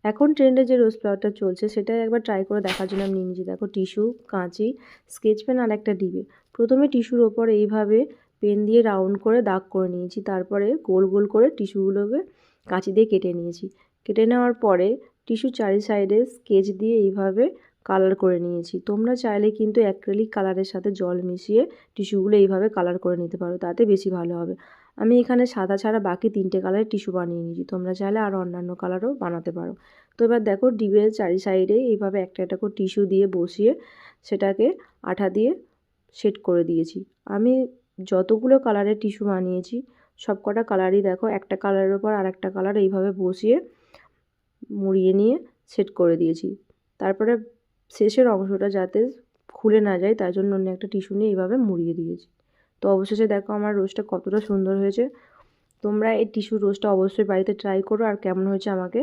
এখন ট্রেন্ডে যে রোজ ফ্লাওয়ারটা চলছে সেটাই একবার ট্রাই করে দেখার জন্য আমি নিয়ে নিয়েছি। দেখো টিস্যু, কাঁচি, স্কেচ পেন আর একটা ডিবে। প্রথমে টিস্যুর ওপর এইভাবে পেন দিয়ে রাউন্ড করে দাগ করে নিয়েছি, তারপরে গোল গোল করে টিস্যুগুলোকে কাঁচি দিয়ে কেটে নিয়েছি। কেটে নেওয়ার পরে টিস্যুর চারি সাইডে স্কেচ দিয়ে এইভাবে কালার করে নিয়েছি। তোমরা চাইলে কিন্তু অ্যাক্রিলিক কালারের সাথে জল মিশিয়ে টিস্যুগুলো এইভাবে কালার করে নিতে পারো, তাতে বেশি ভালো হবে। আমি এখানে সাদা ছাড়া বাকি 3টে কালারের টিস্যু বানিয়ে নিয়েছি, তোমরা চাইলে আরও অন্যান্য কালারও বানাতে পারো। তো এবার দেখো ডিবের চারি সাইডে এইভাবে একটা একটা করে টিস্যু দিয়ে বসিয়ে সেটাকে আঠা দিয়ে সেট করে দিয়েছি। আমি যতগুলো কালারের টিস্যু বানিয়েছি সব কটা কালারই দেখো একটা কালারের ওপর আর একটা কালার এইভাবে বসিয়ে মুড়িয়ে নিয়ে সেট করে দিয়েছি। তারপরে শেষের অংশটা যাতে খুলে না যায় তার জন্য অন্য একটা টিস্যু নিয়ে এইভাবে মুড়িয়ে দিয়েছি। তো অবশেষে দেখো আমার রোজটা কতটা সুন্দর হয়েছে। তোমরা এই টিস্যু রোজটা অবশ্যই বাড়িতে ট্রাই করো, আর কেমন হয়েছে আমাকে